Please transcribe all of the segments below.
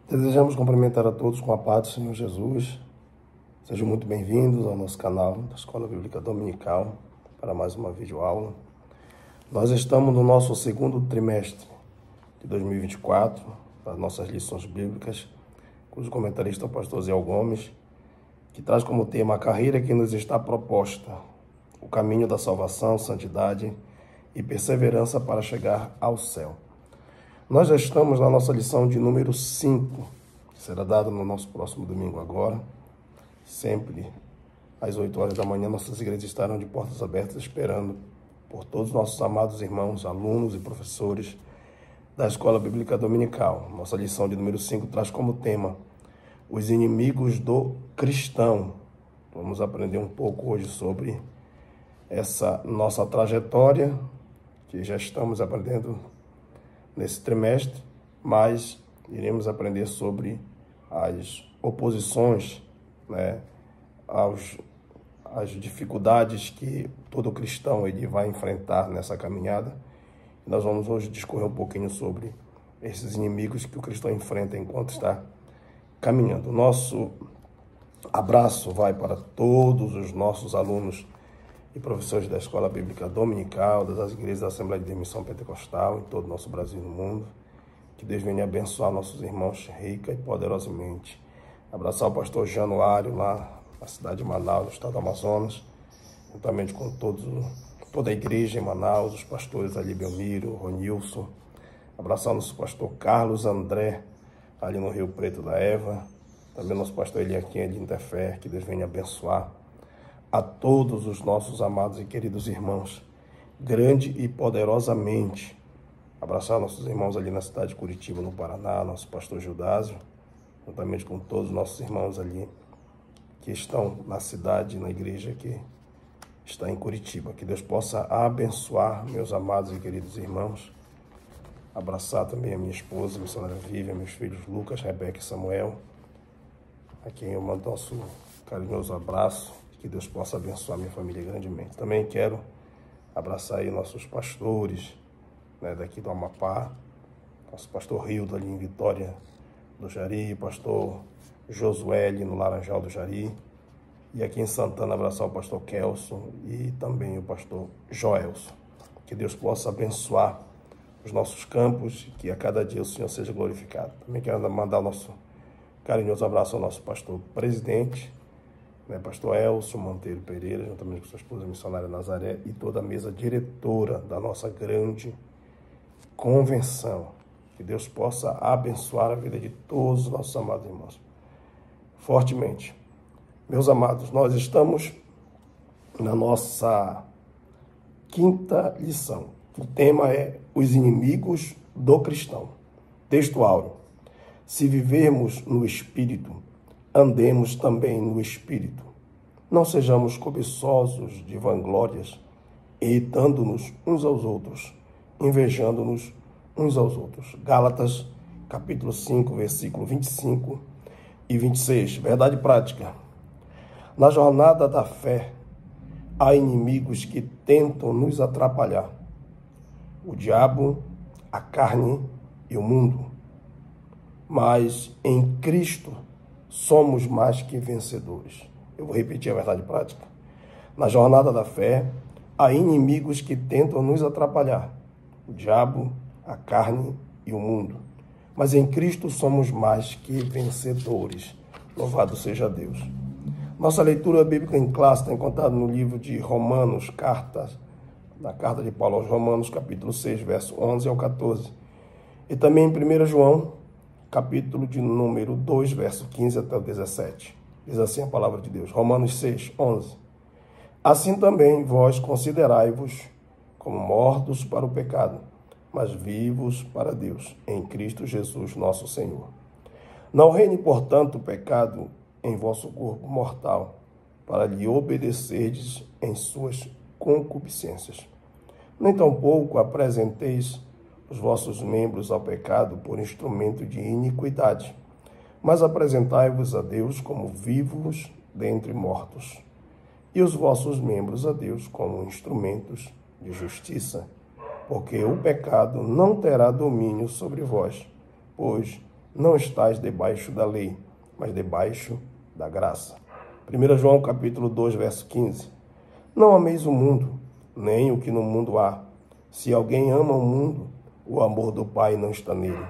Desejamos cumprimentar a todos com a paz do Senhor Jesus. Sejam muito bem-vindos ao nosso canal da Escola Bíblica Dominical para mais uma videoaula. Nós estamos no nosso segundo trimestre de 2024, para nossas lições bíblicas, cujo comentarista é o pastor Zé Gomes, que traz como tema a carreira que nos está proposta, o caminho da salvação, santidade e perseverança para chegar ao céu. Nós já estamos na nossa lição de número 5, que será dada no nosso próximo domingo agora. Sempre às 8 horas da manhã, nossas igrejas estarão de portas abertas esperando por todos os nossos amados irmãos, alunos e professores da Escola Bíblica Dominical. Nossa lição de número 5 traz como tema os inimigos do cristão. Vamos aprender um pouco hoje sobre essa nossa trajetória, que já estamos aprendendo nesse trimestre, mas iremos aprender sobre as oposições, as dificuldades que todo cristão ele vai enfrentar nessa caminhada. Nós vamos hoje discorrer um pouquinho sobre esses inimigos que o cristão enfrenta enquanto está caminhando. Nosso abraço vai para todos os nossos alunos e professores da Escola Bíblica Dominical, das igrejas da Assembleia de Missão Pentecostal, em todo o nosso Brasil e no mundo. Que Deus venha abençoar nossos irmãos rica e poderosamente. Abraçar o pastor Januário, lá na cidade de Manaus, no estado do Amazonas, juntamente com toda a igreja em Manaus, os pastores ali, Belmiro, Ronilson. Abraçar o nosso pastor Carlos André, ali no Rio Preto da Eva. Também nosso pastor Eliakim, ali em Interfé. Que Deus venha abençoar a todos os nossos amados e queridos irmãos, grande e poderosamente. Abraçar nossos irmãos ali na cidade de Curitiba, no Paraná, nosso pastor Gildásio, juntamente com todos os nossos irmãos ali que estão na cidade, na igreja que está em Curitiba. Que Deus possa abençoar meus amados e queridos irmãos. Abraçar também a minha esposa, a missionária Vivian, meus filhos Lucas, Rebeca e Samuel, a quem eu mando nosso carinhoso abraço. Que Deus possa abençoar minha família grandemente. Também quero abraçar aí nossos pastores, daqui do Amapá, nosso pastor Rildo ali em Vitória do Jari, pastor Josué ali no Laranjal do Jari, e aqui em Santana abraçar o pastor Kelson e também o pastor Joelson. Que Deus possa abençoar os nossos campos e que a cada dia o Senhor seja glorificado. Também quero mandar o nosso carinhoso abraço ao nosso pastor presidente, pastor Elcio Monteiro Pereira, juntamente com sua esposa missionária Nazaré e toda a mesa diretora da nossa grande convenção. Que Deus possa abençoar a vida de todos os nossos amados irmãos fortemente. Meus amados, nós estamos na nossa quinta lição. O tema é os inimigos do cristão. Texto áureo. Se vivermos no Espírito, andemos também no Espírito. Não sejamos cobiçosos de vanglórias, irritando-nos uns aos outros, invejando-nos uns aos outros. Gálatas, capítulo 5, versículo 25 e 26. Verdade prática. Na jornada da fé, há inimigos que tentam nos atrapalhar. O diabo, a carne e o mundo. Mas em Cristo, somos mais que vencedores. Eu vou repetir a verdade prática. Na jornada da fé, há inimigos que tentam nos atrapalhar. O diabo, a carne e o mundo. Mas em Cristo somos mais que vencedores. Louvado seja Deus. Nossa leitura bíblica em classe está encontrada no livro de Romanos, na carta de Paulo aos Romanos, capítulo 6, verso 11 ao 14. E também em 1 João, capítulo de número 2, verso 15 até o 17. Diz assim a palavra de Deus. Romanos 6, 11. Assim também vós considerai-vos como mortos para o pecado, mas vivos para Deus, em Cristo Jesus nosso Senhor. Não reine, portanto, o pecado em vosso corpo mortal, para lhe obedecerdes em suas concupiscências. Nem tampouco apresenteis os vossos membros ao pecado por instrumento de iniquidade, mas apresentai-vos a Deus como vivos dentre mortos, e os vossos membros a Deus como instrumentos de justiça, porque o pecado não terá domínio sobre vós, pois não estáis debaixo da lei, mas debaixo da graça. 1 João capítulo 2, verso 15. Não ameis o mundo, nem o que no mundo há. Se alguém ama o mundo, o amor do Pai não está nele.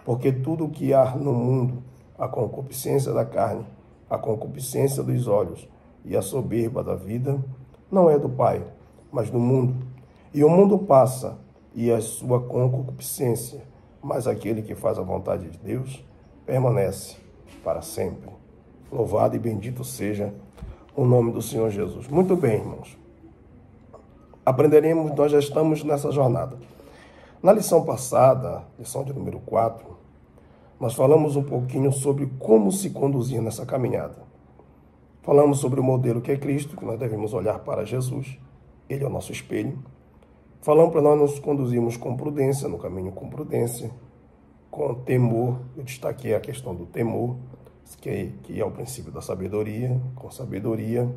Porque tudo o que há no mundo, a concupiscência da carne, a concupiscência dos olhos e a soberba da vida, não é do Pai, mas do mundo. E o mundo passa, e a sua concupiscência, mas aquele que faz a vontade de Deus permanece para sempre. Louvado e bendito seja o nome do Senhor Jesus. Muito bem, irmãos. Aprenderemos, nós já estamos nessa jornada. Na lição passada, lição de número 4, nós falamos um pouquinho sobre como se conduzir nessa caminhada. Falamos sobre o modelo que é Cristo, que nós devemos olhar para Jesus. Ele é o nosso espelho. Falamos para nós nos conduzirmos com prudência, no caminho com prudência, com temor. Eu destaquei a questão do temor, que é o princípio da sabedoria, com sabedoria.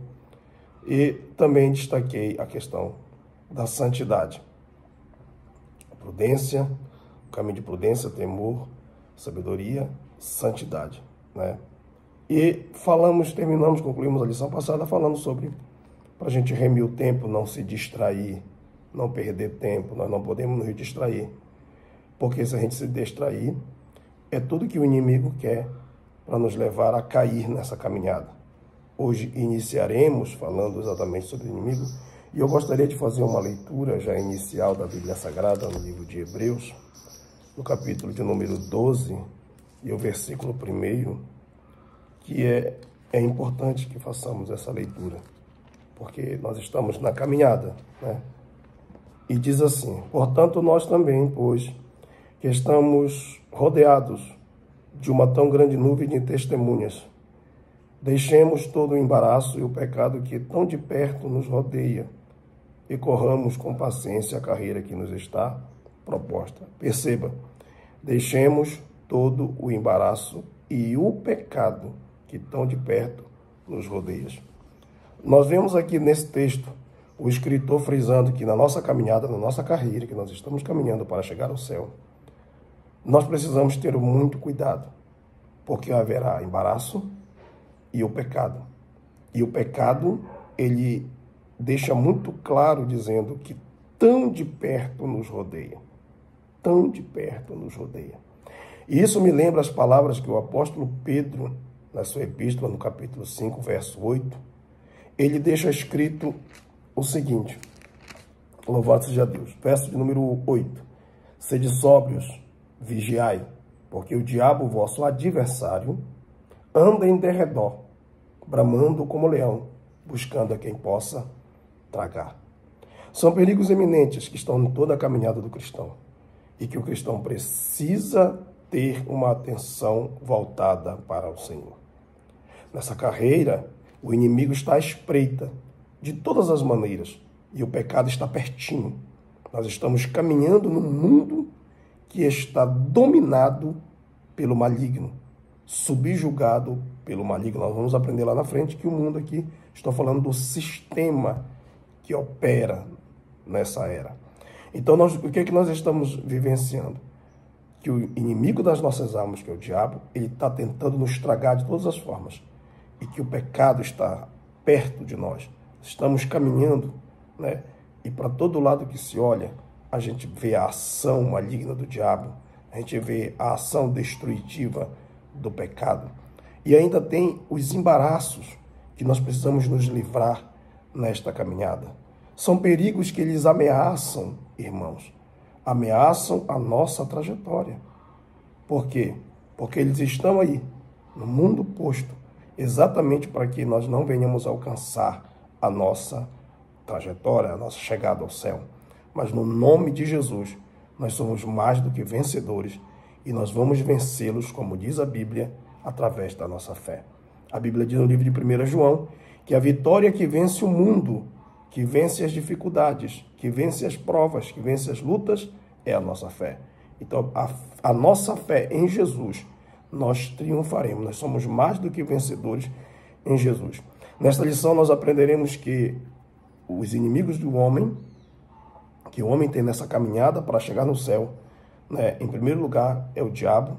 E também destaquei a questão da santidade. Prudência, o caminho de prudência, temor, sabedoria, santidade, né? E concluímos a lição passada falando sobre, para a gente remir o tempo, não se distrair, não perder tempo, nós não podemos nos distrair, porque se a gente se distrair, é tudo que o inimigo quer para nos levar a cair nessa caminhada. Hoje iniciaremos falando exatamente sobre o inimigo, e eu gostaria de fazer uma leitura já inicial da Bíblia Sagrada no livro de Hebreus, no capítulo de número 12 e o versículo 1, que é importante que façamos essa leitura, porque nós estamos na caminhada, né? E diz assim: portanto, nós também, pois, que estamos rodeados de uma tão grande nuvem de testemunhas, deixemos todo o embaraço e o pecado que tão de perto nos rodeia e corramos com paciência a carreira que nos está proposta. Perceba, deixemos todo o embaraço e o pecado que tão de perto nos rodeia. Nós vemos aqui nesse texto o escritor frisando que na nossa caminhada, na nossa carreira, que nós estamos caminhando para chegar ao céu, nós precisamos ter muito cuidado, porque haverá embaraço e o pecado. E o pecado, ele deixa muito claro dizendo que tão de perto nos rodeia. Tão de perto nos rodeia. E isso me lembra as palavras que o apóstolo Pedro, na sua epístola, no capítulo 5, verso 8, ele deixa escrito o seguinte: louvado seja Deus. Verso de número 8. Sede sóbrios, vigiai, porque o diabo, vosso adversário, anda em derredor, bramando como leão, buscando a quem possa tragar. São perigos eminentes que estão em toda a caminhada do cristão e que o cristão precisa ter uma atenção voltada para o Senhor. Nessa carreira, o inimigo está à espreita de todas as maneiras e o pecado está pertinho. Nós estamos caminhando num mundo que está dominado pelo maligno, subjugado pelo maligno. Nós vamos aprender lá na frente que o mundo aqui, estou falando do sistema que opera nessa era. Então, o que é que nós estamos vivenciando? Que o inimigo das nossas almas, que é o diabo, ele está tentando nos estragar de todas as formas. E que o pecado está perto de nós. Estamos caminhando, né? E para todo lado que se olha, a gente vê a ação maligna do diabo, a gente vê a ação destrutiva do pecado. E ainda tem os embaraços que nós precisamos nos livrar nesta caminhada. São perigos que eles ameaçam, irmãos, ameaçam a nossa trajetória. Por quê? Porque eles estão aí, no mundo posto, exatamente para que nós não venhamos alcançar a nossa trajetória, a nossa chegada ao céu. Mas no nome de Jesus, nós somos mais do que vencedores e nós vamos vencê-los, como diz a Bíblia, através da nossa fé. A Bíblia diz no livro de 1 João que a vitória que vence o mundo, que vence as dificuldades, que vence as provas, que vence as lutas, é a nossa fé. Então, a nossa fé em Jesus, nós triunfaremos. Nós somos mais do que vencedores em Jesus. Nesta lição, nós aprenderemos que os inimigos do homem, que o homem tem nessa caminhada para chegar no céu, né, em primeiro lugar, é o diabo,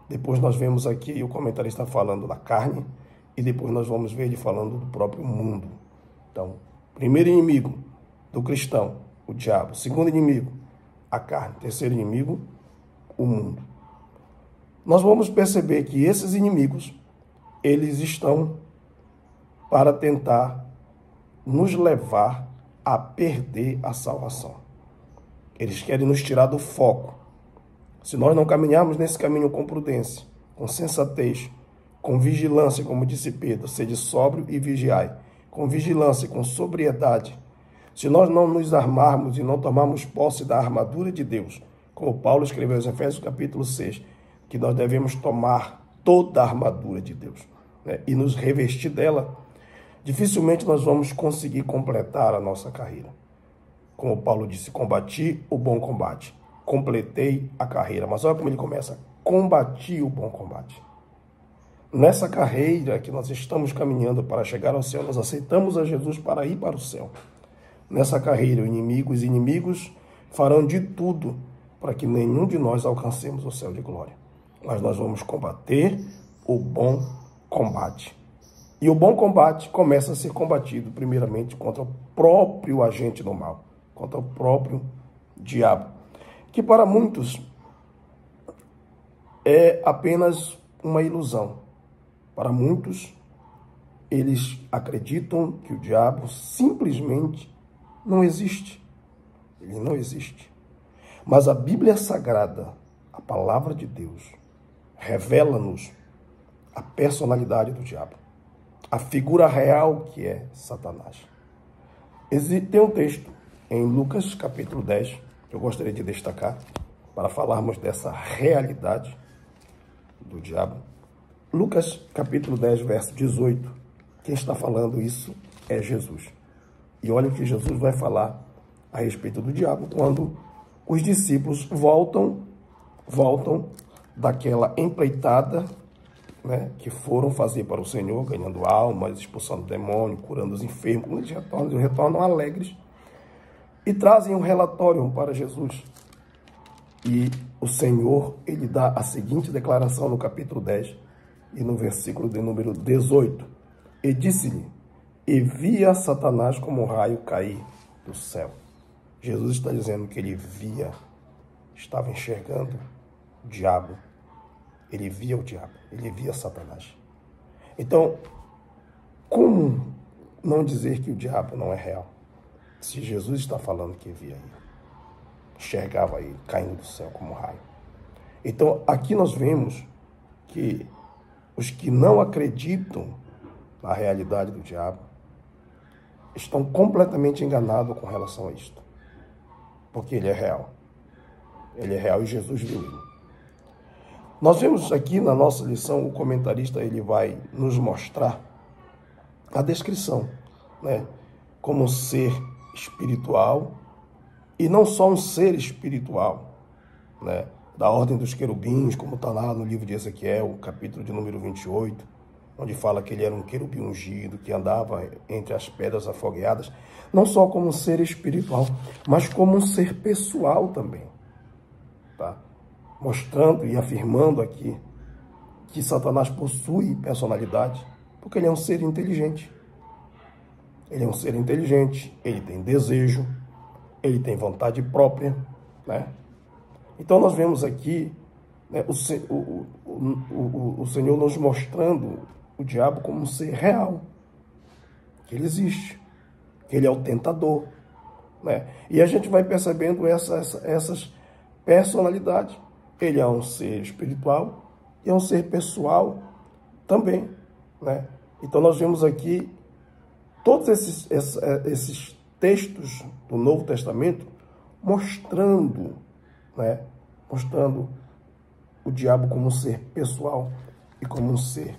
Depois nós vemos aqui o comentarista falando da carne, e depois nós vamos ver ele falando do próprio mundo. Então, primeiro inimigo do cristão, o diabo. Segundo inimigo, a carne. Terceiro inimigo, o mundo. Nós vamos perceber que esses inimigos, eles estão para tentar nos levar a perder a salvação. Eles querem nos tirar do foco. Se nós não caminharmos nesse caminho com prudência, com sensatez, com vigilância, como disse Pedro, sede sóbrio e vigiai, com vigilância, com sobriedade, se nós não nos armarmos e não tomarmos posse da armadura de Deus, como Paulo escreveu em Efésios capítulo 6, que nós devemos tomar toda a armadura de Deus, né, e nos revestir dela, dificilmente nós vamos conseguir completar a nossa carreira. Como Paulo disse, combati o bom combate, completei a carreira. Mas olha como ele começa, combati o bom combate. Nessa carreira que nós estamos caminhando para chegar ao céu, nós aceitamos a Jesus para ir para o céu. Nessa carreira, os inimigos farão de tudo para que nenhum de nós alcancemos o céu de glória. Mas nós vamos combater o bom combate. E o bom combate começa a ser combatido, primeiramente, contra o próprio agente do mal, contra o próprio diabo, que para muitos é apenas uma ilusão. Para muitos, eles acreditam que o diabo simplesmente não existe. Ele não existe. Mas a Bíblia Sagrada, a palavra de Deus, revela-nos a personalidade do diabo, a figura real que é Satanás. Tem um texto em Lucas capítulo 10, que eu gostaria de destacar, para falarmos dessa realidade do diabo. Lucas capítulo 10, verso 18, quem está falando isso é Jesus. E olha o que Jesus vai falar a respeito do diabo quando os discípulos voltam daquela empreitada, né, que foram fazer para o Senhor, ganhando almas, expulsando demônio, curando os enfermos. Eles retornam alegres e trazem um relatório para Jesus. E o Senhor, ele dá a seguinte declaração no capítulo 10 e no versículo de número 18. E disse-lhe, e via Satanás como um raio cair do céu. Jesus está dizendo que ele via, estava enxergando o diabo. Ele via o diabo, ele via Satanás. Então, como não dizer que o diabo não é real? Se Jesus está falando que via ele, enxergava ele caindo do céu como um raio. Então, aqui nós vemos que os que não acreditam na realidade do diabo estão completamente enganados com relação a isto. Porque ele é real. Ele é real e Jesus viu ele. Nós vemos aqui na nossa lição, o comentarista ele vai nos mostrar a descrição, né, como um ser espiritual, e não só um ser espiritual, né, da ordem dos querubins, como está lá no livro de Ezequiel, capítulo de número 28, onde fala que ele era um querubim ungido, que andava entre as pedras afogueadas, não só como um ser espiritual, mas como um ser pessoal também, tá? Mostrando e afirmando aqui que Satanás possui personalidade, porque ele é um ser inteligente. Ele é um ser inteligente, ele tem desejo, ele tem vontade própria, né? Então nós vemos aqui, né, o Senhor nos mostrando o diabo como um ser real, que ele existe, que ele é o tentador, né? E a gente vai percebendo essas personalidades. Ele é um ser espiritual e é um ser pessoal também, né? Então nós vemos aqui todos esses textos do Novo Testamento mostrando, né? Mostrando o diabo como um ser pessoal e como um ser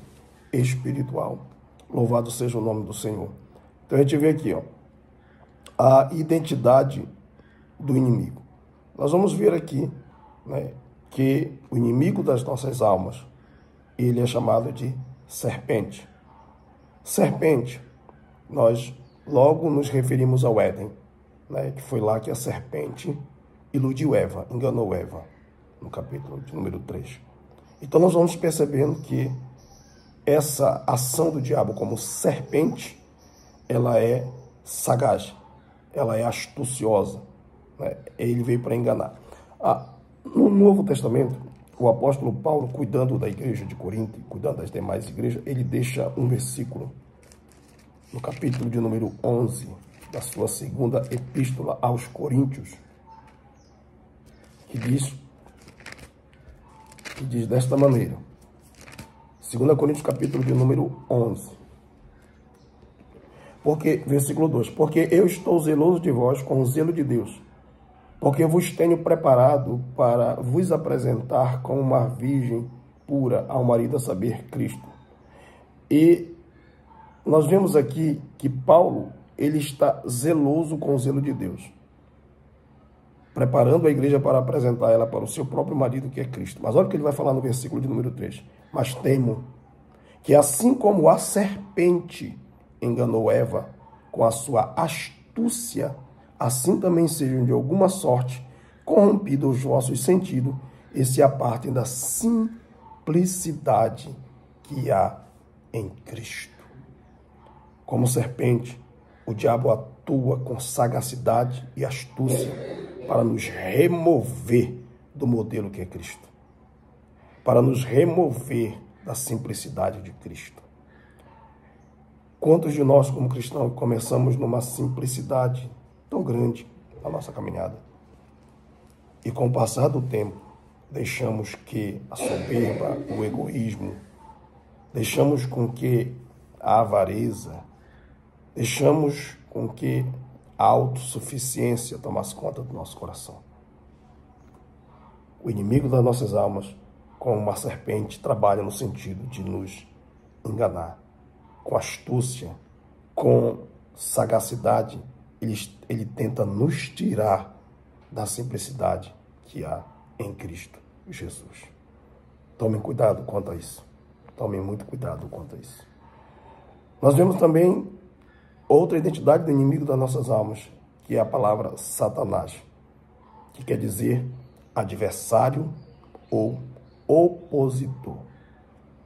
espiritual. Louvado seja o nome do Senhor. Então a gente vê aqui, ó, a identidade do inimigo. Nós vamos ver aqui, né, que o inimigo das nossas almas, ele é chamado de serpente. Serpente, nós logo nos referimos ao Éden, né, que foi lá que a serpente iludiu Eva, enganou Eva, no capítulo de número 3. Então nós vamos percebendo que essa ação do diabo como serpente, ela é sagaz, ela é astuciosa, né? Ele veio para enganar. No Novo Testamento, o apóstolo Paulo, cuidando da igreja de Corinto, cuidando das demais igrejas, ele deixa um versículo no capítulo de número 11 da sua segunda epístola aos Coríntios, que diz desta maneira, 2 Coríntios capítulo de número 11, versículo 2, porque eu estou zeloso de vós com o zelo de Deus, porque vos tenho preparado para vos apresentar como uma virgem pura ao marido, a saber, Cristo. E nós vemos aqui que Paulo, ele está zeloso com o zelo de Deus, preparando a igreja para apresentar ela para o seu próprio marido, que é Cristo. Mas olha o que ele vai falar no versículo de número 3. Mas temo que assim como a serpente enganou Eva com a sua astúcia, assim também sejam de alguma sorte corrompidos os vossos sentidos e se apartem da simplicidade que há em Cristo. Como serpente, o diabo atua com sagacidade e astúcia para nos remover do modelo que é Cristo, para nos remover da simplicidade de Cristo. Quantos de nós, como cristãos, começamos numa simplicidade tão grande na nossa caminhada e, com o passar do tempo, deixamos que a soberba, o egoísmo, deixamos com que a avareza, deixamos com que a autossuficiência tomasse conta do nosso coração. O inimigo das nossas almas, como uma serpente, trabalha no sentido de nos enganar. Com astúcia, com sagacidade, ele tenta nos tirar da simplicidade que há em Cristo Jesus. Tomem cuidado quanto a isso. Tomem muito cuidado quanto a isso. Nós vemos também outra identidade do inimigo das nossas almas, que é a palavra Satanás, que quer dizer adversário ou opositor.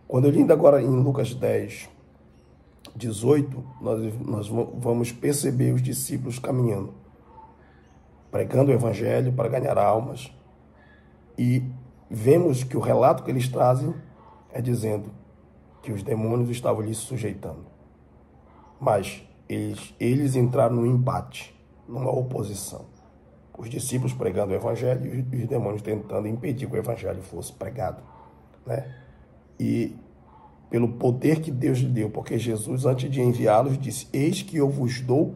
Quando eu li ainda agora em Lucas 10, 18, nós vamos perceber os discípulos caminhando, pregando o evangelho para ganhar almas, e vemos que o relato que eles trazem é dizendo que os demônios estavam lhes sujeitando. Mas eles entraram num embate, numa oposição. Os discípulos pregando o evangelho e os demônios tentando impedir que o evangelho fosse pregado, né? E pelo poder que Deus lhe deu, porque Jesus, antes de enviá-los, disse: eis que eu vos dou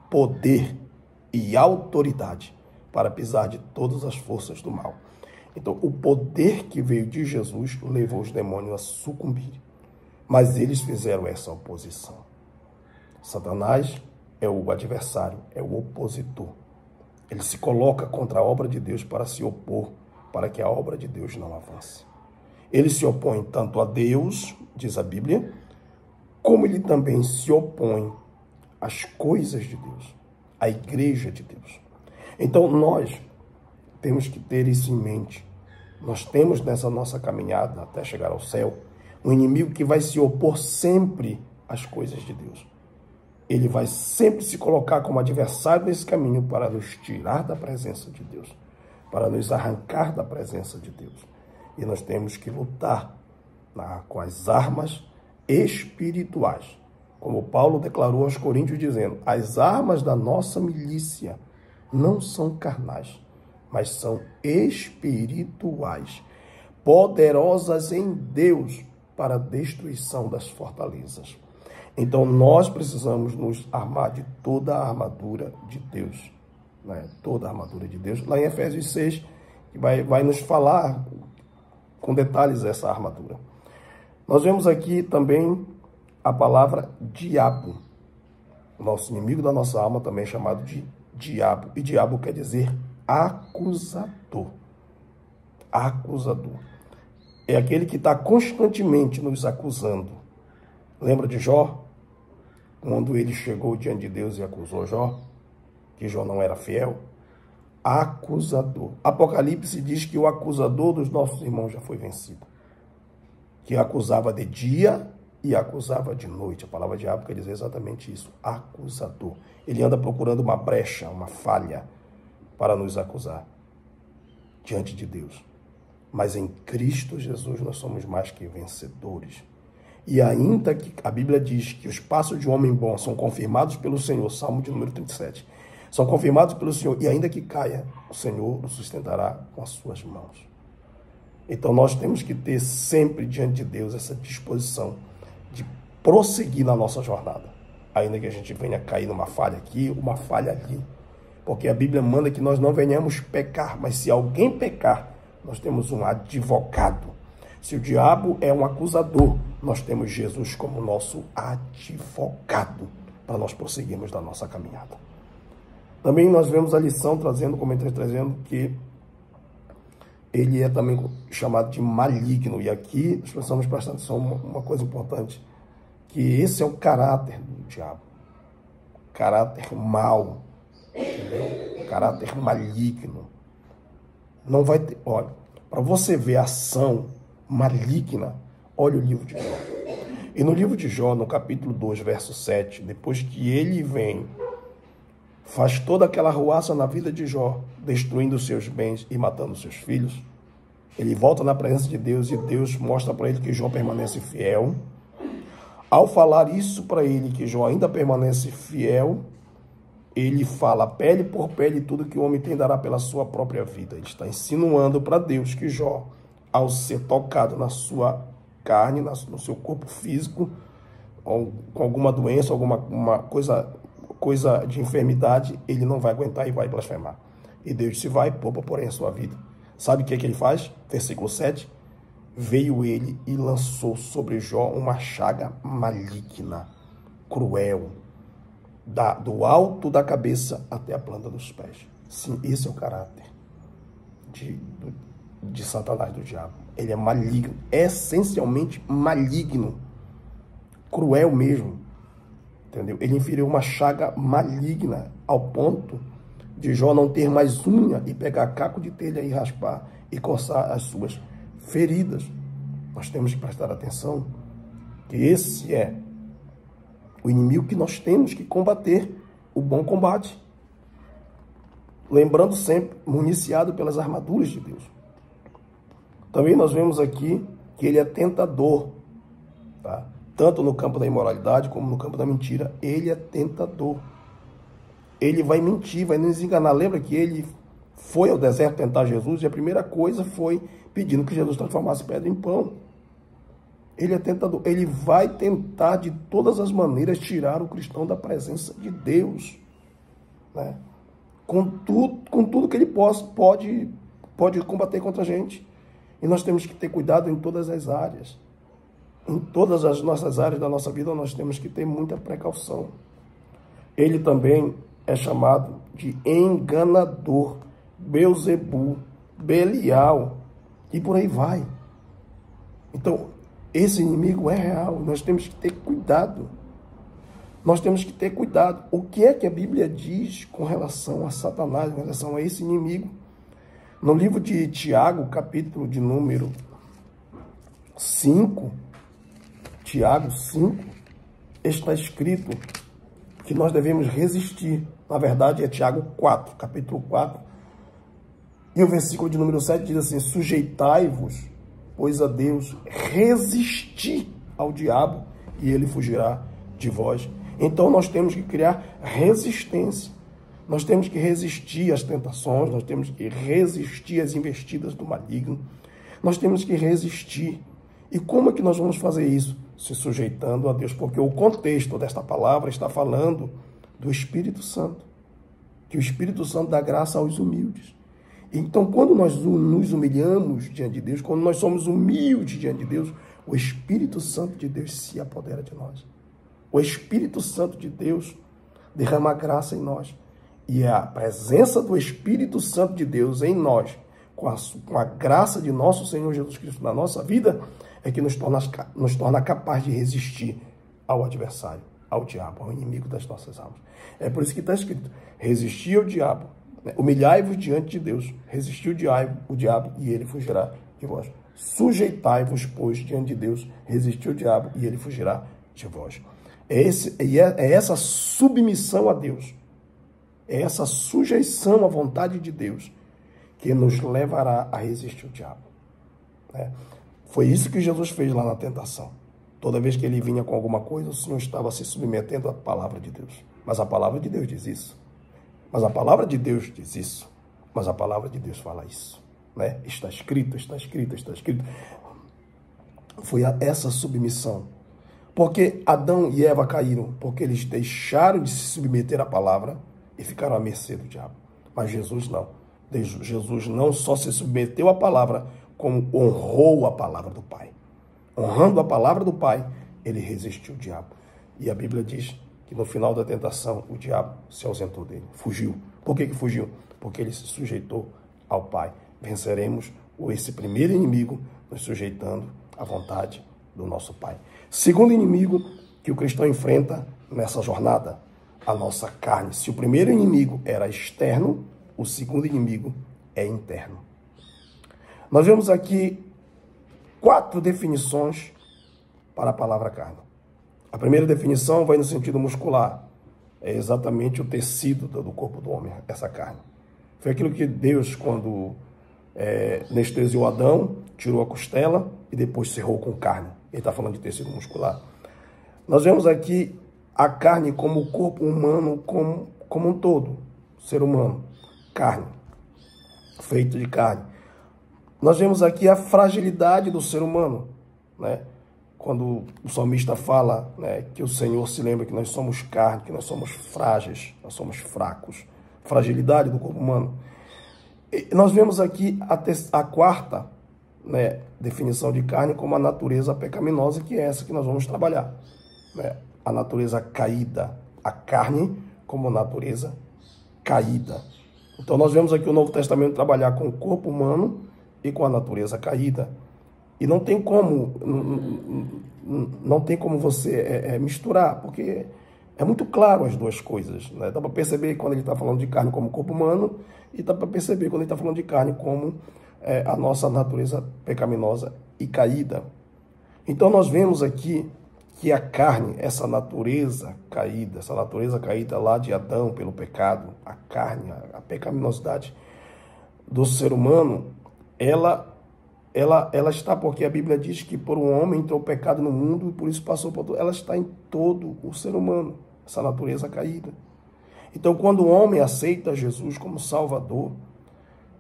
poder e autoridade para pisar de todas as forças do mal. Então, o poder que veio de Jesus levou os demônios a sucumbir, mas eles fizeram essa oposição. Satanás é o adversário, é o opositor. Ele se coloca contra a obra de Deus para se opor, para que a obra de Deus não avance. Ele se opõe tanto a Deus, diz a Bíblia, como ele também se opõe às coisas de Deus, à igreja de Deus. Então nós temos que ter isso em mente. Nós temos nessa nossa caminhada até chegar ao céu um inimigo que vai se opor sempre às coisas de Deus. Ele vai sempre se colocar como adversário nesse caminho para nos tirar da presença de Deus, para nos arrancar da presença de Deus. E nós temos que lutar com as armas espirituais. Como Paulo declarou aos Coríntios, dizendo: as armas da nossa milícia não são carnais, mas são espirituais, poderosas em Deus para a destruição das fortalezas. Então, nós precisamos nos armar de toda a armadura de Deus, né? Toda a armadura de Deus. Lá em Efésios 6, que vai nos falar com detalhes essa armadura. Nós vemos aqui também a palavra diabo. O nosso inimigo da nossa alma também é chamado de diabo. E diabo quer dizer acusador. Acusador. É aquele que está constantemente nos acusando. Lembra de Jó? Quando ele chegou diante de Deus e acusou Jó, que Jó não era fiel? Acusador. Apocalipse diz que o acusador dos nossos irmãos já foi vencido. que acusava de dia e acusava de noite. A palavra diabo quer dizer exatamente isso, acusador. Ele anda procurando uma brecha, uma falha para nos acusar diante de Deus. Mas em Cristo Jesus nós somos mais que vencedores. E ainda que a Bíblia diz que os passos de um homem bom são confirmados pelo Senhor, Salmo de número 37, são confirmados pelo Senhor, e ainda que caia, o Senhor o sustentará com as suas mãos. Então nós temos que ter sempre diante de Deus essa disposição de prosseguir na nossa jornada, ainda que a gente venha cair numa falha aqui, uma falha ali, porque a Bíblia manda que nós não venhamos pecar, mas se alguém pecar, nós temos um advogado. Se o diabo é um acusador, nós temos Jesus como nosso advogado para nós prosseguirmos da nossa caminhada. Também nós vemos a lição trazendo, trazendo que ele é também chamado de maligno. E aqui nós precisamos prestar atenção uma coisa importante, que esse é o caráter do diabo. Caráter mau, entendeu? Caráter maligno. Não vai ter, olha, para você ver a ação maligna, olha o livro de Jó. E no livro de Jó, no capítulo 2, verso 7, depois que ele vem, faz toda aquela arruaça na vida de Jó, destruindo os seus bens e matando os seus filhos, ele volta na presença de Deus e Deus mostra para ele que Jó permanece fiel. Ao falar isso para ele, que Jó ainda permanece fiel, ele fala, pele por pele, tudo que o homem tem dará pela sua própria vida. Ele está insinuando para Deus que Jó, ao ser tocado na sua carne, no seu corpo físico, com alguma doença, alguma coisa de enfermidade, ele não vai aguentar e vai blasfemar. E Deus disse, vai, poupa porém a sua vida. Sabe o que é que ele faz? Versículo 7. Veio ele e lançou sobre Jó uma chaga maligna, cruel, do alto da cabeça até a planta dos pés. Sim, esse é o caráter de Satanás, do diabo. Ele é maligno, essencialmente maligno, cruel mesmo, entendeu? Ele inferiu uma chaga maligna ao ponto de Jó não ter mais unha e pegar caco de telha e raspar e coçar as suas feridas. Nós temos que prestar atenção que esse é o inimigo que nós temos que combater, o bom combate. Lembrando sempre, municiado pelas armaduras de Deus. Também nós vemos aqui que ele é tentador, tá? Tanto no campo da imoralidade como no campo da mentira, ele é tentador. Ele vai mentir, vai nos enganar. Lembra que ele foi ao deserto tentar Jesus e a primeira coisa foi pedindo que Jesus transformasse pedra em pão. Ele é tentador. Ele vai tentar de todas as maneiras tirar o cristão da presença de Deus, né? Com tudo que ele pode combater contra a gente. E nós temos que ter cuidado em todas as áreas. Em todas as nossas áreas da nossa vida, nós temos que ter muita precaução. Ele também é chamado de enganador, Belzebu, Belial, e por aí vai. Então, esse inimigo é real, nós temos que ter cuidado. Nós temos que ter cuidado. O que é que a Bíblia diz com relação a Satanás, com relação a esse inimigo? No livro de Tiago, capítulo de número 5, Tiago 5, está escrito que nós devemos resistir. Na verdade, é Tiago 4, capítulo 4. E o versículo de número 7 diz assim, sujeitai-vos, pois a Deus, resisti ao diabo e ele fugirá de vós. Então nós temos que criar resistência. Nós temos que resistir às tentações, nós temos que resistir às investidas do maligno. Nós temos que resistir. E como é que nós vamos fazer isso? Se sujeitando a Deus, porque o contexto desta palavra está falando do Espírito Santo, que o Espírito Santo dá graça aos humildes. Então, quando nós nos humilhamos diante de Deus, quando nós somos humildes diante de Deus, o Espírito Santo de Deus se apodera de nós. O Espírito Santo de Deus derrama graça em nós. E a presença do Espírito Santo de Deus em nós, com a graça de nosso Senhor Jesus Cristo na nossa vida, é que nos torna capaz de resistir ao adversário, ao diabo, ao inimigo das nossas almas. É por isso que está escrito, resistir ao diabo, né? Humilhai-vos diante de Deus, resistir o diabo e ele fugirá de vós. Sujeitai-vos, pois, diante de Deus, resistir ao diabo e ele fugirá de vós. É essa submissão a Deus, é essa sujeição à vontade de Deus que nos levará a resistir ao diabo. Foi isso que Jesus fez lá na tentação. Toda vez que ele vinha com alguma coisa, o Senhor estava se submetendo à palavra de Deus. Mas a palavra de Deus diz isso. Mas a palavra de Deus diz isso. Mas a palavra de Deus fala isso. Está escrito, está escrito, está escrito. Foi essa submissão. Porque Adão e Eva caíram, porque eles deixaram de se submeter à palavra e ficaram à mercê do diabo. Mas Jesus não. Jesus não só se submeteu à palavra, como honrou a palavra do Pai. Honrando a palavra do Pai, ele resistiu ao diabo. E a Bíblia diz que no final da tentação, o diabo se ausentou dele, fugiu. Por que fugiu? Porque ele se sujeitou ao Pai. Venceremos esse primeiro inimigo nos sujeitando à vontade do nosso Pai. Segundo inimigo que o cristão enfrenta nessa jornada, a nossa carne. Se o primeiro inimigo era externo, o segundo inimigo é interno. Nós vemos aqui 4 definições para a palavra carne. A primeira definição vai no sentido muscular. É exatamente o tecido do corpo do homem, essa carne. Foi aquilo que Deus, quando anestesiou Adão, tirou a costela e depois cerrou com carne. Ele está falando de tecido muscular. Nós vemos aqui a carne como o corpo humano como um todo. Ser humano. Carne. Feito de carne. Nós vemos aqui a fragilidade do ser humano, Quando o salmista fala, que o Senhor se lembra que nós somos carne, que nós somos frágeis, nós somos fracos. Fragilidade do corpo humano. E nós vemos aqui a quarta definição de carne como a natureza pecaminosa, que é essa que nós vamos trabalhar. A natureza caída, a carne como natureza caída. Então nós vemos aqui o Novo Testamento trabalhar com o corpo humano e com a natureza caída. E não tem como você misturar, porque é muito claro as duas coisas. Dá para perceber quando ele está falando de carne como corpo humano e dá para perceber quando ele está falando de carne como a nossa natureza pecaminosa e caída. Então nós vemos aqui que a carne, essa natureza caída lá de Adão pelo pecado, a carne, a pecaminosidade do ser humano, ela está, porque a Bíblia diz que por um homem entrou o pecado no mundo e por isso passou por todo. Ela está em todo o ser humano, essa natureza caída. Então, quando o homem aceita Jesus como Salvador,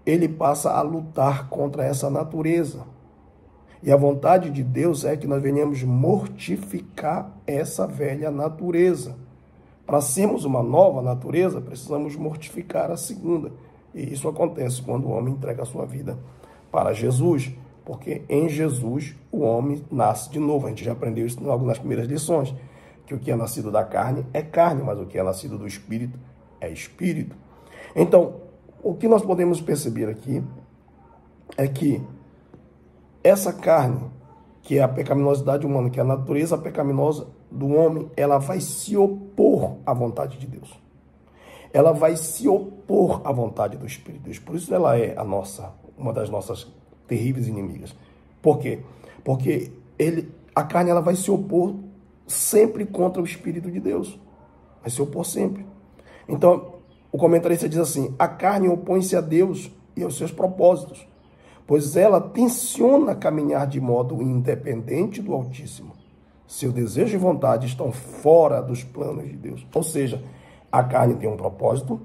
ele passa a lutar contra essa natureza. E a vontade de Deus é que nós venhamos mortificar essa velha natureza. Para sermos uma nova natureza, precisamos mortificar a segunda. E isso acontece quando o homem entrega a sua vida para Jesus, porque em Jesus o homem nasce de novo. A gente já aprendeu isso logo nas primeiras lições, que o que é nascido da carne é carne, mas o que é nascido do Espírito é Espírito. Então, o que nós podemos perceber aqui é que essa carne, que é a pecaminosidade humana, que é a natureza pecaminosa do homem, ela vai se opor à vontade de Deus. Ela vai se opor à vontade do Espírito de Deus. Por isso ela é uma das nossas terríveis inimigas. Por quê? Porque a carne ela vai se opor sempre contra o Espírito de Deus. Vai se opor sempre. Então, o comentarista diz assim: a carne opõe-se a Deus e aos seus propósitos, pois ela tenciona caminhar de modo independente do Altíssimo. Seu desejo e vontade estão fora dos planos de Deus. Ou seja, a carne tem um propósito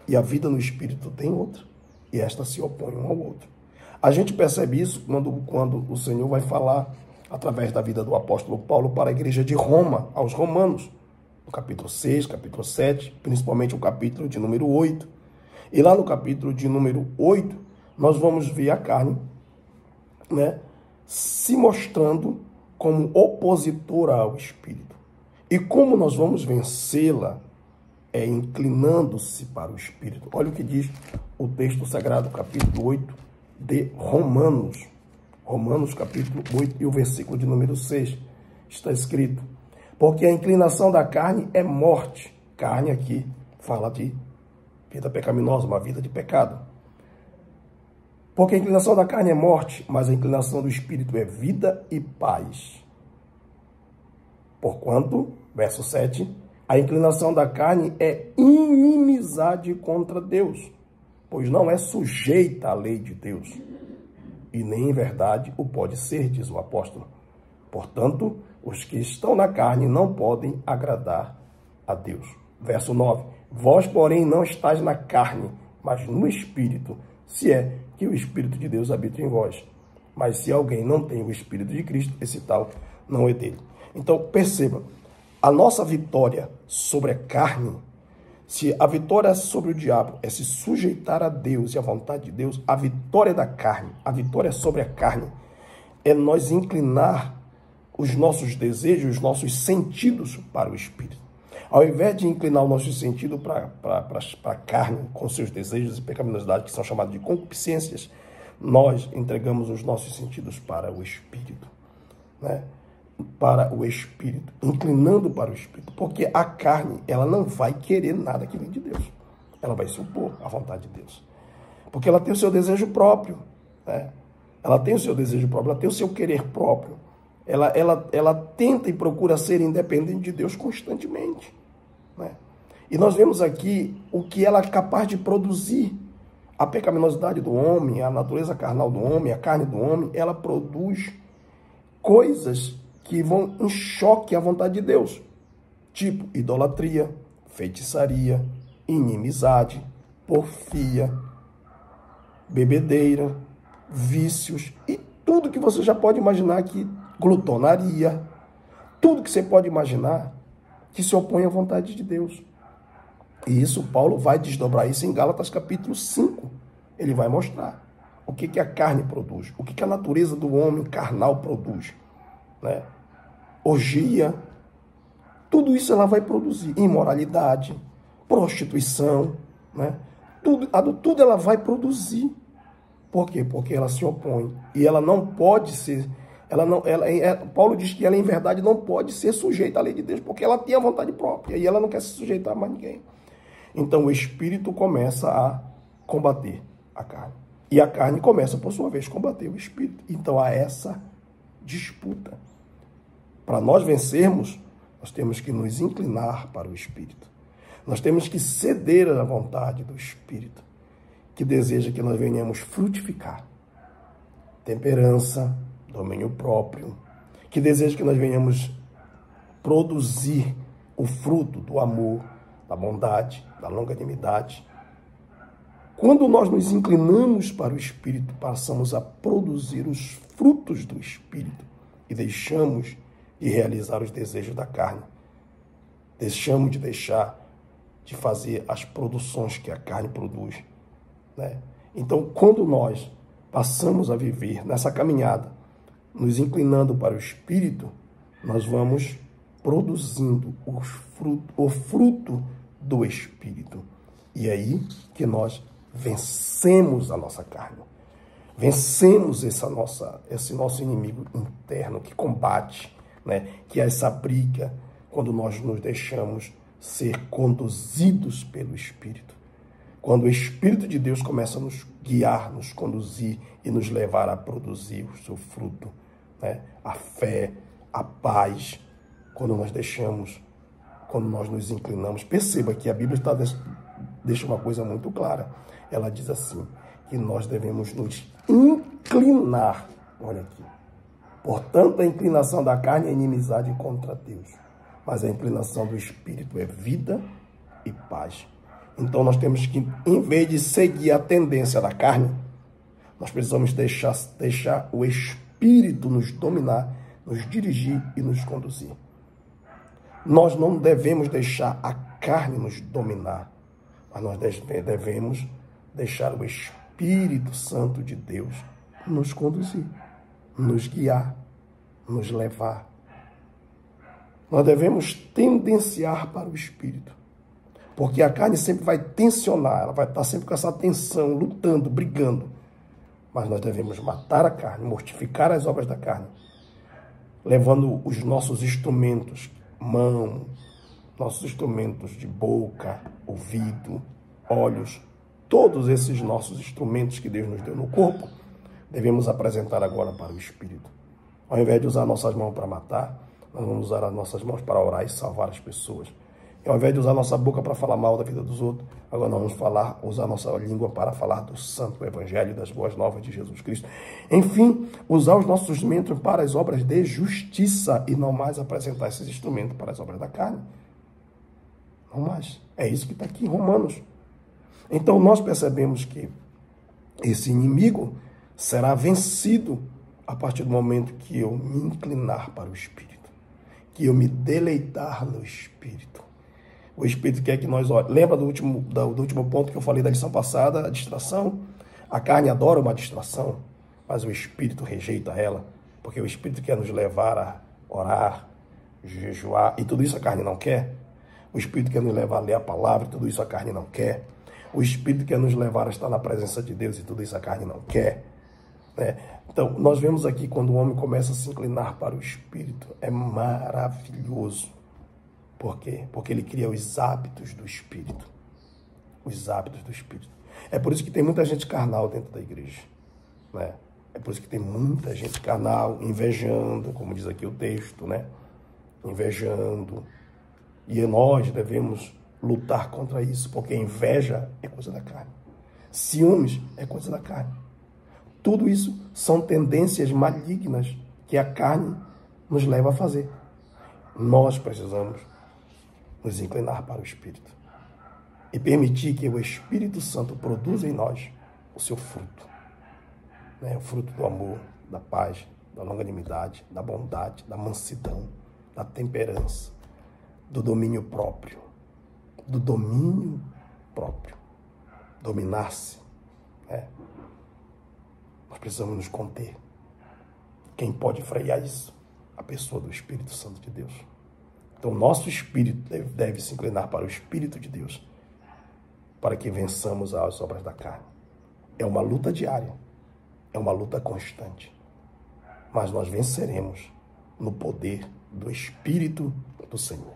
e a vida no Espírito tem outro. E esta se opõe um ao outro. A gente percebe isso quando o Senhor vai falar através da vida do apóstolo Paulo para a igreja de Roma, aos romanos, no capítulo 6, capítulo 7, principalmente o capítulo de número 8. E lá no capítulo de número 8, nós vamos ver a carne se mostrando como opositora ao Espírito. E como nós vamos vencê-la? É inclinando-se para o Espírito. Olha o que diz o texto sagrado, capítulo 8 de Romanos. Romanos, capítulo 8 e o versículo de número 6. Está escrito: porque a inclinação da carne é morte. Carne aqui fala de vida pecaminosa, uma vida de pecado. Porque a inclinação da carne é morte, mas a inclinação do espírito é vida e paz. Porquanto, verso 7, a inclinação da carne é inimizade contra Deus, pois não é sujeita à lei de Deus, e nem em verdade o pode ser, diz o apóstolo. Portanto, os que estão na carne não podem agradar a Deus. Verso 9, vós, porém, não estáis na carne, mas no Espírito, se é que o Espírito de Deus habita em vós. Mas se alguém não tem o Espírito de Cristo, esse tal não é dele. Então, perceba, a nossa vitória sobre a carne, se a vitória sobre o diabo é se sujeitar a Deus e à vontade de Deus, a vitória da carne, a vitória sobre a carne, é nós inclinar os nossos desejos, os nossos sentidos para o Espírito. Ao invés de inclinar o nosso sentido para a carne, com seus desejos e pecaminosidade, que são chamados de concupiscências, nós entregamos os nossos sentidos para o Espírito, né? Para o Espírito, inclinando para o Espírito, porque a carne, ela não vai querer nada que vem de Deus, ela vai se opor à vontade de Deus, porque ela tem o seu desejo próprio, né? Ela tem o seu desejo próprio, ela tem o seu querer próprio, ela tenta e procura ser independente de Deus constantemente, né? E nós vemos aqui o que ela é capaz de produzir. A pecaminosidade do homem, a natureza carnal do homem, a carne do homem, ela produz coisas que vão em choque à vontade de Deus, tipo idolatria, feitiçaria, inimizade, porfia, bebedeira, vícios e tudo que você já pode imaginar, que glutonaria, tudo que você pode imaginar que se opõe à vontade de Deus. E isso Paulo vai desdobrar isso em Gálatas capítulo 5. Ele vai mostrar o que a carne produz, o que a natureza do homem carnal produz, né? Orgia, tudo isso ela vai produzir. Imoralidade, prostituição, né? Tudo ela vai produzir. Por quê? Porque ela se opõe. E ela não pode ser... Paulo diz que ela, em verdade, não pode ser sujeita à lei de Deus, porque ela tem a vontade própria e ela não quer se sujeitar a mais ninguém. Então, o Espírito começa a combater a carne. E a carne começa, por sua vez, a combater o Espírito. Então, há essa disputa. Para nós vencermos, nós temos que nos inclinar para o Espírito. Nós temos que ceder à vontade do Espírito, que deseja que nós venhamos frutificar. Temperança, domínio próprio, que deseja que nós venhamos produzir o fruto do amor, da bondade, da longanimidade. Quando nós nos inclinamos para o Espírito, passamos a produzir os frutos do Espírito e deixamos de realizar os desejos da carne. Deixamos de fazer as produções que a carne produz, né? Então, quando nós passamos a viver nessa caminhada, nos inclinando para o Espírito, nós vamos produzindo o fruto do Espírito. E é aí que nós vencemos a nossa carne. Vencemos esse nosso inimigo interno que combate, né? Que é essa briga quando nós nos deixamos ser conduzidos pelo Espírito. Quando o Espírito de Deus começa a nos guiar, nos conduzir e nos levar a produzir o seu fruto, né? A fé, a paz, quando nós nos inclinamos. Perceba que a Bíblia deixa uma coisa muito clara. Ela diz assim, que nós devemos nos inclinar. Olha aqui. Portanto, a inclinação da carne é inimizade contra Deus, mas a inclinação do Espírito é vida e paz. Então, nós temos que, em vez de seguir a tendência da carne, nós precisamos deixar o Espírito nos dominar, nos dirigir e nos conduzir. Nós não devemos deixar a carne nos dominar, mas nós devemos deixar o Espírito Santo de Deus nos conduzir, nos guiar, nos levar. Nós devemos tendenciar para o Espírito, porque a carne sempre vai tensionar, ela vai estar sempre com essa tensão, lutando, brigando. Mas nós devemos matar a carne, mortificar as obras da carne, levando os nossos instrumentos, mão, nossos instrumentos de boca, ouvido, olhos, todos esses nossos instrumentos que Deus nos deu no corpo, devemos apresentar agora para o Espírito. Ao invés de usar nossas mãos para matar, nós vamos usar as nossas mãos para orar e salvar as pessoas. E ao invés de usar nossa boca para falar mal da vida dos outros, agora nós vamos usar nossa língua para falar do santo evangelho, das boas novas de Jesus Cristo. Enfim, usar os nossos instrumentos para as obras de justiça e não mais apresentar esses instrumentos para as obras da carne. Não mais. É isso que está aqui em Romanos. Então nós percebemos que esse inimigo será vencido a partir do momento que eu me inclinar para o Espírito, que eu me deleitar no Espírito. O Espírito quer que nós olhemos. Lembra do último ponto que eu falei da lição passada, a distração? A carne adora uma distração, mas o Espírito rejeita ela, porque o Espírito quer nos levar a orar, jejuar, e tudo isso a carne não quer. O Espírito quer nos levar a ler a palavra, e tudo isso a carne não quer. O Espírito quer nos levar a estar na presença de Deus, e tudo isso a carne não quer. Então, nós vemos aqui quando o homem começa a se inclinar para o Espírito, é maravilhoso. Por quê? Porque ele cria os hábitos do Espírito. Os hábitos do Espírito. É por isso que tem muita gente carnal dentro da igreja. Né? É por isso que tem muita gente carnal, invejando, como diz aqui o texto, né? Invejando. E nós devemos lutar contra isso, porque inveja é coisa da carne. Ciúmes é coisa da carne. Tudo isso são tendências malignas que a carne nos leva a fazer. Nós precisamos nos inclinar para o Espírito e permitir que o Espírito Santo produza em nós o seu fruto. O fruto do amor, da paz, da longanimidade, da bondade, da mansidão, da temperança, do domínio próprio. Do domínio próprio. Dominar-se. Nós precisamos nos conter. Quem pode frear isso? A pessoa do Espírito Santo de Deus. Então, nosso espírito deve se inclinar para o Espírito de Deus, para que vençamos as obras da carne. É uma luta diária, é uma luta constante, mas nós venceremos no poder do Espírito do Senhor.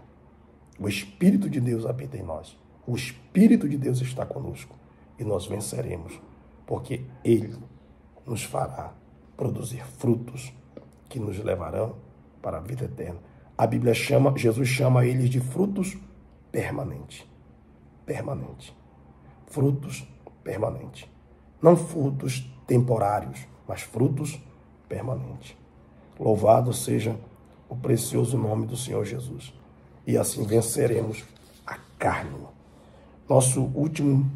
O Espírito de Deus habita em nós, o Espírito de Deus está conosco e nós venceremos, porque Ele nos fará produzir frutos que nos levarão para a vida eterna. A Bíblia Jesus chama eles de frutos permanentes. Permanente. Frutos permanentes. Não frutos temporários, mas frutos permanentes. Louvado seja o precioso nome do Senhor Jesus. E assim venceremos a carne. Nosso último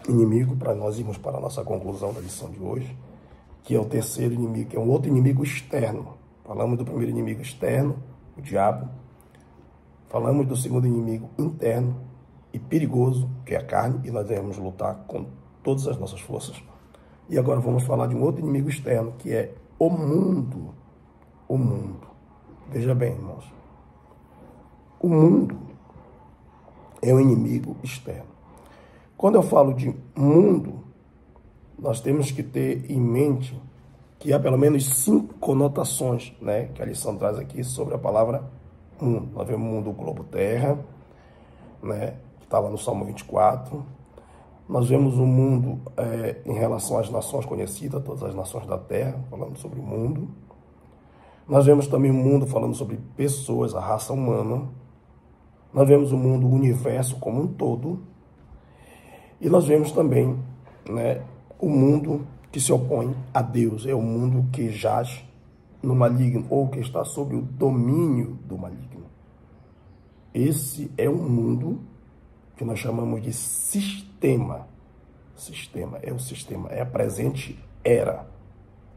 inimigo, para nós irmos para a nossa conclusão da lição de hoje, que é o terceiro inimigo, que é um outro inimigo externo. Falamos do primeiro inimigo externo, o diabo. Falamos do segundo inimigo interno e perigoso, que é a carne, e nós devemos lutar com todas as nossas forças. E agora vamos falar de um outro inimigo externo, que é o mundo. O mundo. Veja bem, irmãos. O mundo é um inimigo externo. Quando eu falo de mundo, nós temos que ter em mente que há pelo menos 5 conotações, que a lição traz aqui sobre a palavra mundo. Nós vemos o mundo globo terra, que está lá no Salmo 24. Nós vemos o mundo em relação às nações conhecidas, todas as nações da terra, falando sobre o mundo. Nós vemos também o mundo falando sobre pessoas, a raça humana. Nós vemos o mundo, o universo como um todo. E nós vemos também o mundo que se opõe a Deus, é o mundo que jaz no maligno, ou que está sob o domínio do maligno. Esse é um mundo que nós chamamos de sistema. Sistema, é o sistema, é a presente era.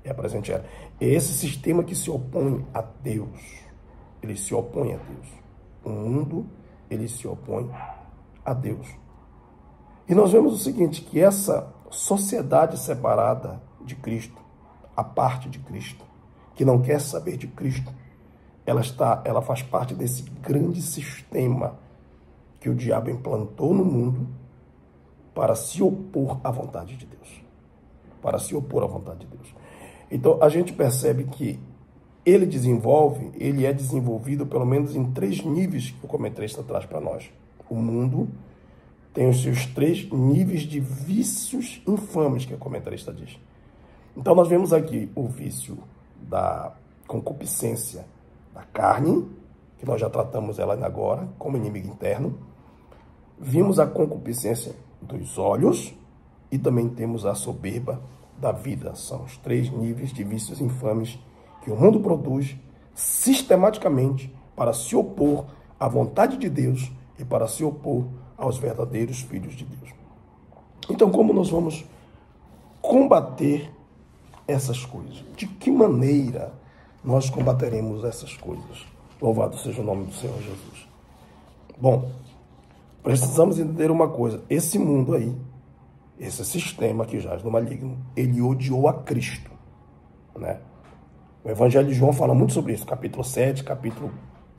É a presente era. É esse sistema que se opõe a Deus. Ele se opõe a Deus. O mundo, ele se opõe a Deus. E nós vemos o seguinte, que essa sociedade separada de Cristo, a parte de Cristo, que não quer saber de Cristo, ela faz parte desse grande sistema que o diabo implantou no mundo para se opor à vontade de Deus. Para se opor à vontade de Deus. Então, a gente percebe que ele é desenvolvido pelo menos em 3 níveis que o comentarista traz para nós. O mundo, tem os seus 3 níveis de vícios infames, que a comentarista diz. Então nós vemos aqui o vício da concupiscência da carne, que nós já tratamos ela agora como inimigo interno. Vimos a concupiscência dos olhos e também temos a soberba da vida. São os 3 níveis de vícios infames que o mundo produz sistematicamente para se opor à vontade de Deus e para se opor aos verdadeiros filhos de Deus. Então, como nós vamos combater essas coisas? De que maneira nós combateremos essas coisas? Louvado seja o nome do Senhor Jesus. Bom, precisamos entender uma coisa. Esse mundo aí, esse sistema que jaz no maligno, ele odiou a Cristo, né? O Evangelho de João fala muito sobre isso. Capítulo 7, capítulo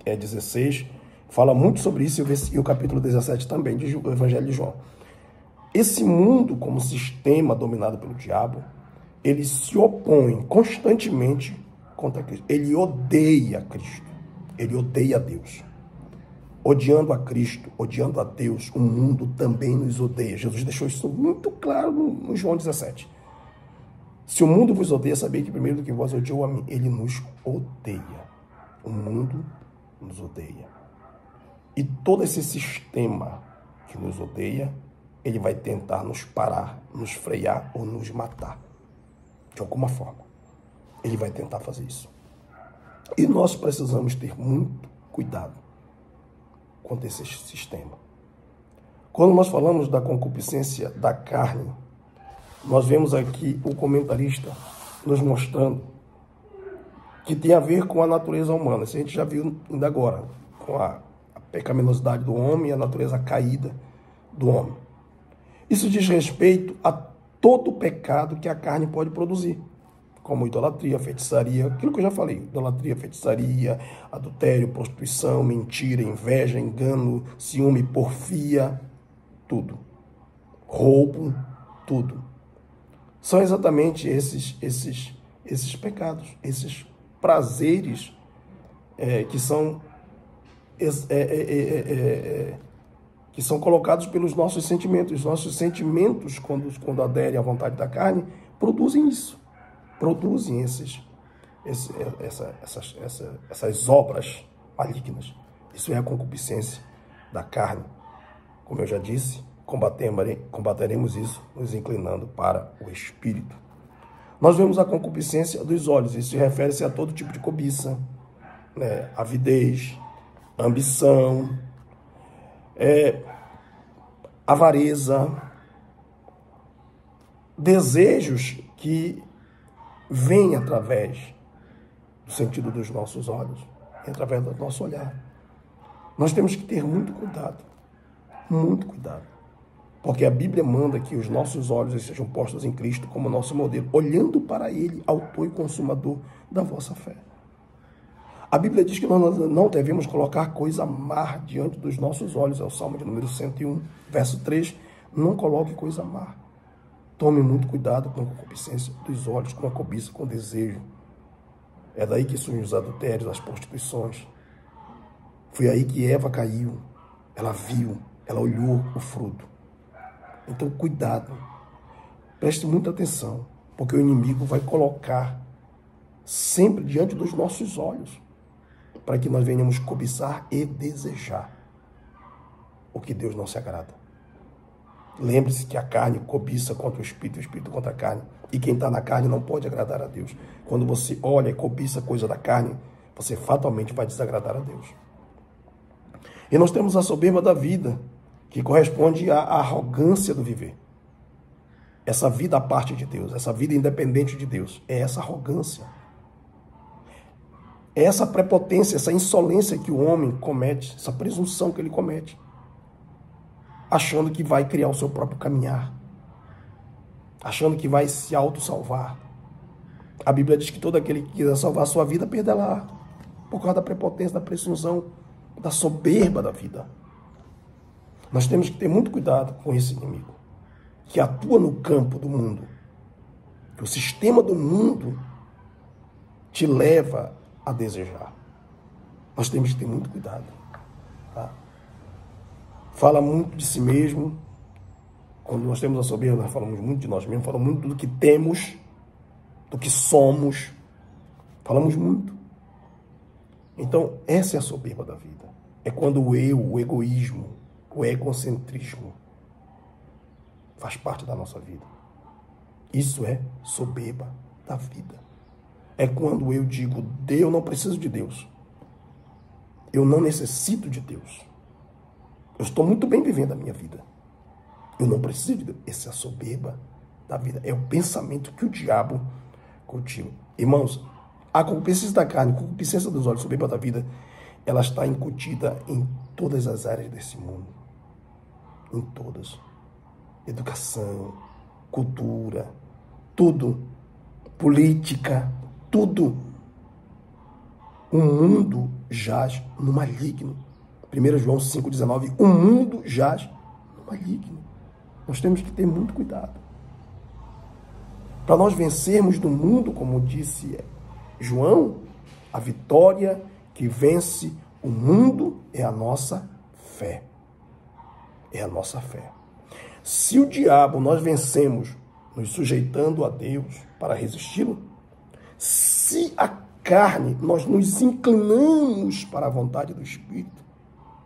16, fala muito sobre isso, e o capítulo 17 também, do Evangelho de João. Esse mundo, como sistema dominado pelo diabo, ele se opõe constantemente contra Cristo. Ele odeia Cristo. Ele odeia Deus. Odiando a Cristo, odiando a Deus, o mundo também nos odeia. Jesus deixou isso muito claro no João 17. Se o mundo vos odeia, sabei que primeiro do que vós odiou a mim. Ele nos odeia. O mundo nos odeia. E todo esse sistema que nos odeia, ele vai tentar nos parar, nos frear ou nos matar. De alguma forma. Ele vai tentar fazer isso. E nós precisamos ter muito cuidado contra esse sistema. Quando nós falamos da concupiscência da carne, nós vemos aqui o comentarista nos mostrando que tem a ver com a natureza humana. Isso a gente já viu ainda agora, com a pecaminosidade do homem e a natureza caída do homem. Isso diz respeito a todo o pecado que a carne pode produzir, como idolatria, feitiçaria, aquilo que eu já falei, idolatria, feitiçaria, adultério, prostituição, mentira, inveja, engano, ciúme, porfia, tudo. Roubo, tudo. São exatamente esses pecados, esses prazeres que são colocados pelos nossos sentimentos. Os nossos sentimentos, quando aderem à vontade da carne, produzem isso. Produzem essas obras malignas. Isso é a concupiscência da carne. Como eu já disse, combateremos isso nos inclinando para o Espírito. Nós vemos a concupiscência dos olhos. Isso refere-se a todo tipo de cobiça, né? Avidez, ambição, avareza, desejos que vêm através do sentido dos nossos olhos, através do nosso olhar. Nós temos que ter muito cuidado, porque a Bíblia manda que os nossos olhos sejam postos em Cristo como nosso modelo, olhando para Ele, autor e consumador da vossa fé. A Bíblia diz que nós não devemos colocar coisa má diante dos nossos olhos. É o Salmo de número 101, verso 3. Não coloque coisa má. Tome muito cuidado com a concupiscência dos olhos, com a cobiça, com o desejo. É daí que surgem os adultérios, as prostituições. Foi aí que Eva caiu. Ela viu, ela olhou o fruto. Então, cuidado. Preste muita atenção, porque o inimigo vai colocar sempre diante dos nossos olhos, para que nós venhamos cobiçar e desejar o que Deus não se agrada. Lembre-se que a carne cobiça contra o espírito contra a carne. E quem está na carne não pode agradar a Deus. Quando você olha e cobiça coisa da carne, você fatalmente vai desagradar a Deus. E nós temos a soberba da vida, que corresponde à arrogância do viver. Essa vida à parte de Deus, essa vida independente de Deus, é essa arrogância. É essa prepotência, essa insolência que o homem comete, essa presunção que ele comete, achando que vai criar o seu próprio caminhar, achando que vai se auto-salvar. A Bíblia diz que todo aquele que quiser salvar a sua vida, perderá, por causa da prepotência, da presunção, da soberba da vida. Nós temos que ter muito cuidado com esse inimigo, que atua no campo do mundo, que o sistema do mundo te leva a desejar. Nós temos que ter muito cuidado. Tá? fala muito de si mesmo. Quando nós temos a soberba, nós falamos muito de nós mesmos, falamos muito do que temos, do que somos, falamos muito. Então, essa é a soberba da vida. É quando o eu, o egoísmo, o egocentrismo faz parte da nossa vida. Isso é soberba da vida. É quando eu digo, eu não preciso de Deus. Eu não necessito de Deus. Eu estou muito bem vivendo a minha vida. Eu não preciso de Deus. Essa é a soberba da vida. É o pensamento que o diabo cultiva. Irmãos, a concupiscência da carne, a concupiscência dos olhos, a soberba da vida, ela está incutida em todas as áreas desse mundo. Em todas. Educação, cultura, tudo. Política, tudo. O mundo jaz no maligno. 1 João 5,19. O mundo jaz no maligno. Nós temos que ter muito cuidado. Para nós vencermos do mundo, como disse João, a vitória que vence o mundo é a nossa fé. É a nossa fé. Se o diabo nós vencemos nos sujeitando a Deus para resisti-lo, se a carne nós nos inclinamos para a vontade do Espírito,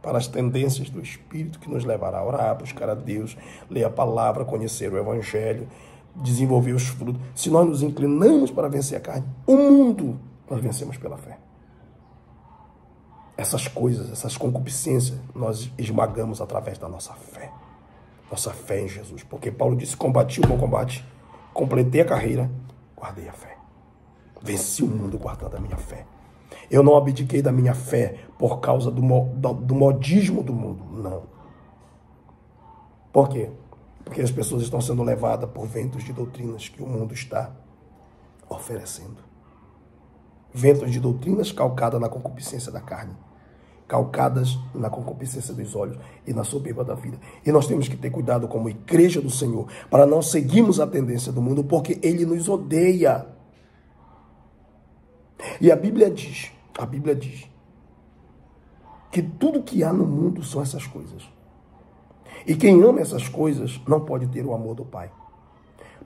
para as tendências do Espírito que nos levará a orar, buscar a Deus, ler a palavra, conhecer o Evangelho, desenvolver os frutos. Se nós nos inclinamos para vencer a carne, o mundo, nós vencemos pela fé. Essas coisas, essas concupiscências, nós esmagamos através da nossa fé. Nossa fé em Jesus. Porque Paulo disse, combati o bom combate, completei a carreira, guardei a fé. Venci o mundo guardando a minha fé. Eu não abdiquei da minha fé por causa do modismo do mundo. Não. Por quê? Porque as pessoas estão sendo levadas por ventos de doutrinas que o mundo está oferecendo. Ventos de doutrinas calcadas na concupiscência da carne, calcadas na concupiscência dos olhos e na soberba da vida. E nós temos que ter cuidado como igreja do Senhor para não seguirmos a tendência do mundo, porque ele nos odeia. E a Bíblia diz que tudo que há no mundo são essas coisas. E quem ama essas coisas não pode ter o amor do Pai.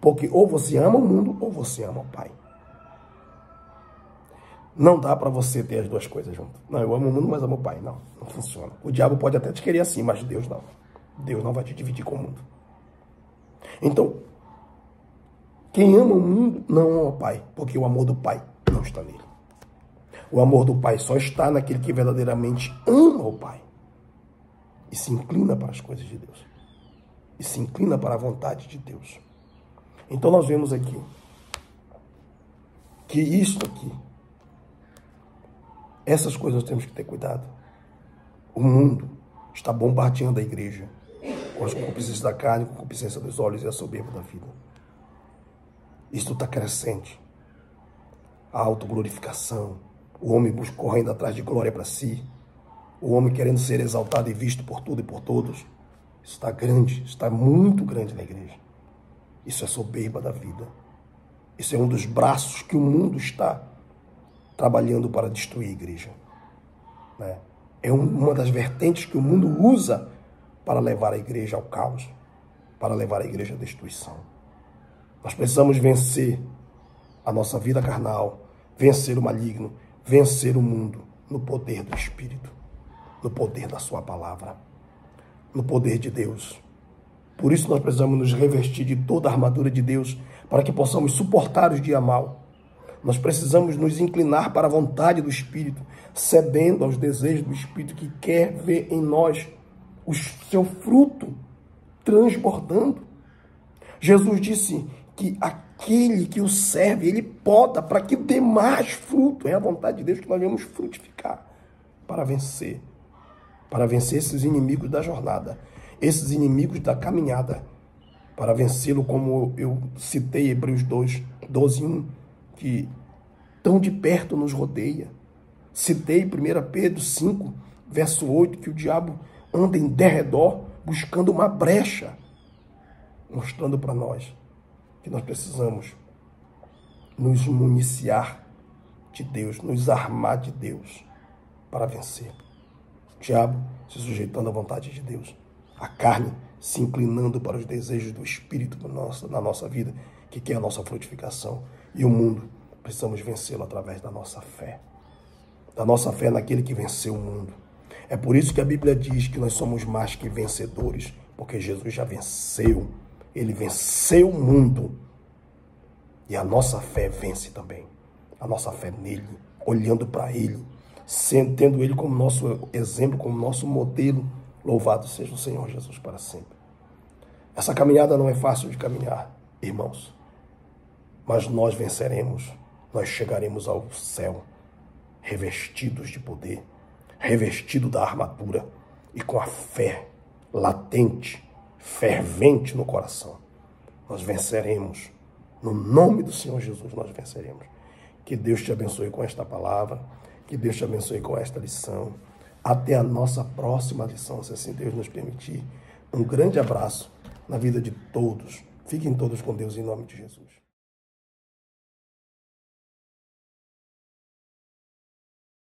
Porque ou você ama o mundo ou você ama o Pai. Não dá para você ter as duas coisas juntas. Não, eu amo o mundo, mas amo o Pai. Não, não funciona. O diabo pode até te querer assim, mas Deus não. Deus não vai te dividir com o mundo. Então, quem ama o mundo não ama o Pai, porque o amor do Pai não está nele. O amor do Pai só está naquele que verdadeiramente ama o Pai e se inclina para as coisas de Deus. E se inclina para a vontade de Deus. Então nós vemos aqui que isto aqui, essas coisas nós temos que ter cuidado. O mundo está bombardeando a igreja com as concupiscências da carne, com a concupiscência dos olhos e a soberba da vida. Isto está crescente. A autoglorificação, o homem correndo atrás de glória para si, o homem querendo ser exaltado e visto por tudo e por todos. Isso está grande, está muito grande na igreja. Isso é soberba da vida. Isso é um dos braços que o mundo está trabalhando para destruir a igreja. Né? É uma das vertentes que o mundo usa para levar a igreja ao caos, para levar a igreja à destruição. Nós precisamos vencer a nossa vida carnal, vencer o maligno, vencer o mundo no poder do Espírito, no poder da sua palavra, no poder de Deus. Por isso nós precisamos nos revestir de toda a armadura de Deus para que possamos suportar os dias maus. Nós precisamos nos inclinar para a vontade do Espírito, cedendo aos desejos do Espírito que quer ver em nós o seu fruto transbordando. Jesus disse que aquele que o serve, ele poda para que dê mais fruto. É a vontade de Deus que nós vamos frutificar para vencer esses inimigos da jornada, esses inimigos da caminhada, para vencê-lo, como eu citei Hebreus 2, 12, 1, que tão de perto nos rodeia. Citei 1 Pedro 5, verso 8, que o diabo anda em derredor buscando uma brecha, mostrando para nós que nós precisamos nos municiar de Deus, nos armar de Deus para vencer. O diabo se sujeitando à vontade de Deus. a carne se inclinando para os desejos do Espírito na nossa vida, que é a nossa frutificação. E o mundo, precisamos vencê-lo através da nossa fé. Da nossa fé naquele que venceu o mundo. É por isso que a Bíblia diz que nós somos mais que vencedores, porque Jesus já venceu. Ele venceu o mundo. E a nossa fé vence também. A nossa fé nele, olhando para ele, tendo ele como nosso exemplo, como nosso modelo. Louvado seja o Senhor Jesus para sempre. Essa caminhada não é fácil de caminhar, irmãos. Mas nós venceremos. Nós chegaremos ao céu, revestidos de poder, revestido da armadura e com a fé latente, fervente no coração. Nós venceremos. No nome do Senhor Jesus, nós venceremos. Que Deus te abençoe com esta palavra. Que Deus te abençoe com esta lição. Até a nossa próxima lição, se assim Deus nos permitir. Um grande abraço na vida de todos. Fiquem todos com Deus em nome de Jesus.